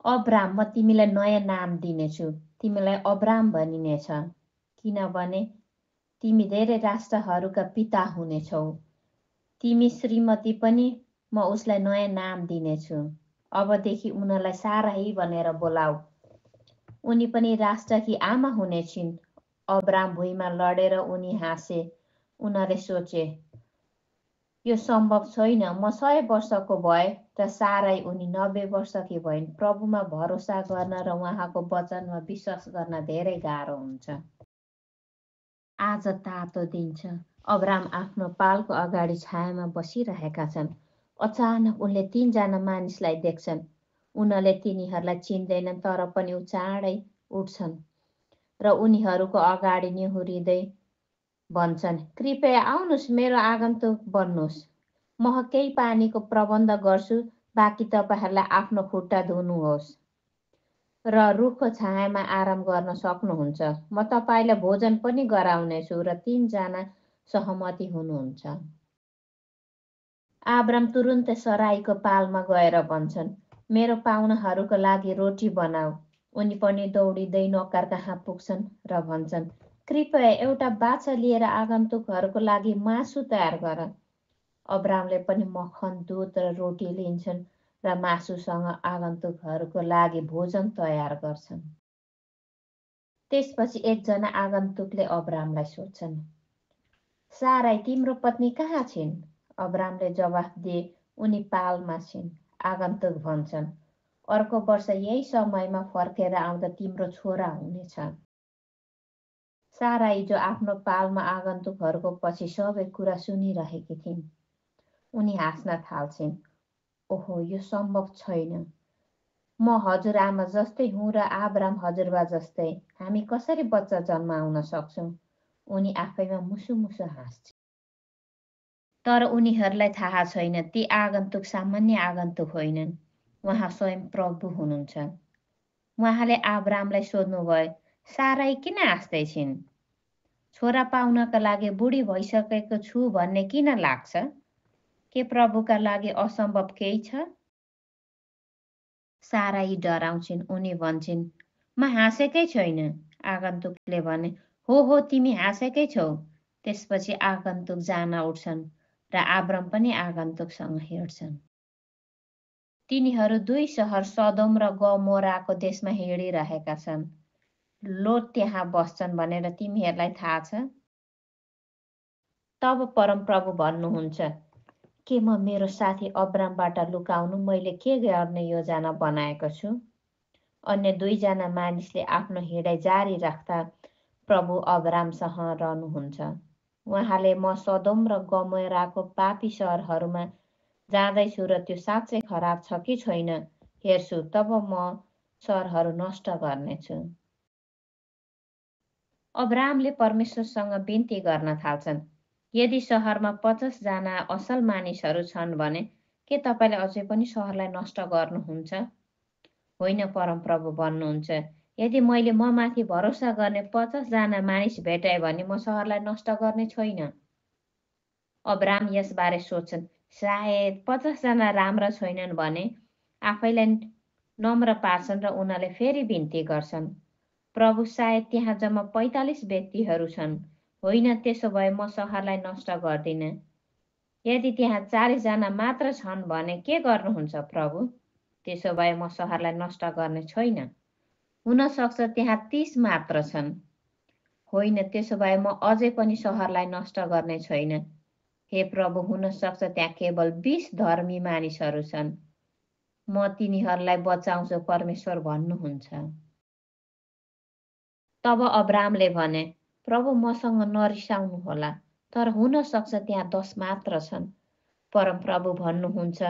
Abram, म तिमीलाई नयाँ नाम दिनेछु, तिमीलाई अब्राम भनिनेछ, किनभने तिमी धेरै राष्ट्रहरूका पिता हुनेछौ। तिमी श्रीमती पनि म उसलाई नयाँ नाम दिनेछु। अबदेखि उनीलाई साराही भनेर बोलाऊ। उनी पनि राष्ट्रकी आमा हुनेछिन्। अब्राम भुइँमा लडेर उनी हाँसे। उनीहरूले सोचे, यो सम्भव छैन। म 100 वर्षको भए र सारै उनी 90 वर्षकी भइन्। प्रभुमा भरोसा गर्न र उहाँको वचनमा विश्वास गर्न धेरै गाह्रो हुन्छ। आज तातो दिन छ। अब्राम आफ्नो पालको अगाडि छायामा बसिरहेका छन्। अचानक उनले 3 जना मानिसलाई देख्छन्। उनले तिनीहरूलाई चिन्दैनन्, तर पनि चाँडै उठ्छन् र उनीहरूको अगाडि निहुरिँदै भन्छन्, कृपया आउनुहोस्, मेरो आगन्तुक बन्नुहोस्। म केही पानीको प्रबन्ध गर्छु, बाँकी तपाईँहरूलाई आफ्नो खुट्टा धुनुहोस् र रुखको छायामा आराम गर्न सक्नुहुन्छ। म तपाईँलाई भोजन पनि गराउनेछु। र 3 जना सहमति हुनुहुन्छ। अब्राम तुरुन्तै सराईको पालमा गएर भन्छन्, मेरो पाहुनाहरूको लागि रोटी बनाऊ। उनी पनि दौडिँदै नोकर कहाँ पुग्छन् र भन्छन्, कृपया एउटा बाछा लिएर आगन्तुकहरूको लागि मासु तयार गर। अब्रामले पनि मक्खन, दुध र रोटी लिन्छन् र मासुसँग आगन्तुकहरूको लागि भोजन तयार गर्छन्। त्यसपछि एकजना आगन्तुकले अब्रामलाई सोध्छन्, साराई तिम्रो पत्नी कहाँ छिन्? अब्रामले जवाफ दिए, उनी पालमा छिन्। आगन्तुक भन्छन्, अर्को वर्ष यही समयमा फर्केर आउँदा तिम्रो छोरा हुनेछ। साराई, जो आफ्नो पालमा आगन्तुकहरूको पछि सबै कुरा सुनिरहेकी थिइन्, उनी हाँस्न थाल्छिन्। ओहो, यो सम्भव छैन। म हजुरआमा जस्तै हुँ र अब्राम हजुरबा जस्तै। हामी कसरी बच्चा जन्माउन सक्छौँ? उनी आफैमा मुसुमुसु हाँस्छिन्। तर उनीहरूलाई थाहा छैन, ती आगन्तुक सामान्य आगन्तुक होइनन्। उहाँ स्वयं प्रभु हुनुहुन्छ। उहाँले अब्रामलाई सोध्नुभयो, साराई किन हाँस्दै छिन्? छोरा पाउनका लागि बुढी भइसकेको छु भन्ने किन लाग्छ? के प्रभुका लागि असम्भव केही छ? साराई डराउँछिन्। उनी भन्छन्, म हाँसेकै छैन। आगन्तुकले भने, हो तिमी हाँसेकै छौ। त्यसपछि आगन्तुक जान उठ्छन् र अब्राम पनि आगन्तुकसँग हिँड्छन्। तिनीहरू 2 सहर सदोम र गमोराको देशमा हिँडिरहेका छन्। लोत त्यहाँ बस्छन् भनेर तिमीहरूलाई थाहा छ? तब परमप्रभु भन्नुहुन्छ, के म मेरो साथी अब्रामबाट लुकाउनु मैले के गर्ने योजना बनाएको छु? अन्य 2 जना मानिसले आफ्नो हिँडाइ जारी राख्दा प्रभु अब्रामसँग रहनुहुन्छ। उहाँले, म सदोम र गमोराको पापी सहरहरूमा जाँदैछु र त्यो साँच्चै खराब छ कि छैन हेर्छु, तब म सहरहरू नष्ट गर्नेछु। अब्रामले परमेश्वरसँग बिन्ती गर्न थाल्छन्, यदि सहरमा 50 जना असल मानिसहरू छन् भने के तपाईँले अझै पनि सहरलाई नष्ट गर्नुहुन्छ? होइन, परमप्रभु भन्नुहुन्छ, यदि मैले ममाथि भरोसा गर्ने 50 जना मानिस भेटाए भने म सहरलाई नष्ट गर्ने छैन। अब्राम यसबारे सोच्छन्, सायद 50 जना राम्रा छैनन् भने आफैलाई नम्र पार्छन् र उनीहरूले फेरि बिन्ती गर्छन्, प्रभु, सायद त्यहाँ जम्मा 45 व्यक्तिहरू छन्। होइन, त्यसो भए म सहरलाई नष्ट गर्दिन। यदि त्यहाँ 40 जना मात्र छन् भने के गर्नुहुन्छ प्रभु? त्यसो भए म सहरलाई नष्ट गर्ने छैन। हुन सक्छ त्यहाँ 30 मात्र छन्। होइन, त्यसो भए म अझै पनि सहरलाई नष्ट गर्ने छैन। हे प्रभु, हुन सक्छ त्यहाँ केवल 20 धर्मी मानिसहरू छन्। म तिनीहरूलाई बचाउँछु, परमेश्वर भन्नुहुन्छ। तब अब्रामले भने, प्रभु, मसँग नरिसाउनु होला, तर हुन सक्छ त्यहाँ 10 मात्र छन्। परमप्रभु भन्नुहुन्छ,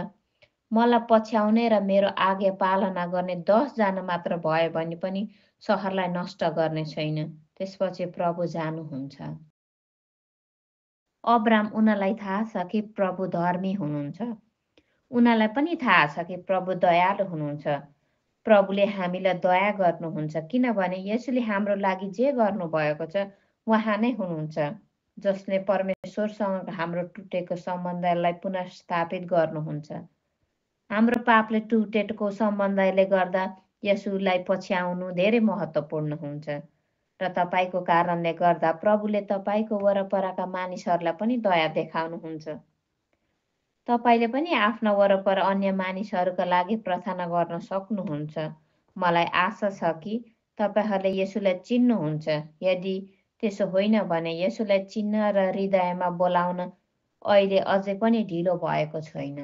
मलाई पछ्याउने र मेरो आज्ञा पालना गर्ने 10 जना मात्र भयो भने पनि सहरलाई नष्ट गर्ने छैन। त्यसपछि प्रभु जानुहुन्छ। अब्राम, उनलाई थाहा छ कि प्रभु धर्मी हुनुहुन्छ। उनलाई पनि थाहा छ कि प्रभु दयालु हुनुहुन्छ। प्रभुले हामीलाई दया गर्नुहुन्छ, किनभने यसुले हाम्रो लागि जे गर्नुभएको छ उहाँ नै हुनुहुन्छ, जसले परमेश्वरसँग हाम्रो टुटेको सम्बन्धलाई पुनः स्थापित गर्नुहुन्छ हाम्रो पापले टुटेको सम्बन्धले गर्दा यसुलाई पछ्याउनु धेरै महत्त्वपूर्ण हुन्छ र तपाईँको कारणले गर्दा प्रभुले तपाईँको वरपरका मानिसहरूलाई पनि दया देखाउनुहुन्छ। तपाईँले पनि आफ्ना वरपर अन्य मानिसहरूका लागि प्रार्थना गर्न सक्नुहुन्छ। मलाई आशा छ कि तपाईँहरूले यसुलाई चिन्नुहुन्छ। यदि त्यसो होइन भने यसुलाई चिन्न र हृदयमा बोलाउन अहिले अझै पनि ढिलो भएको छैन।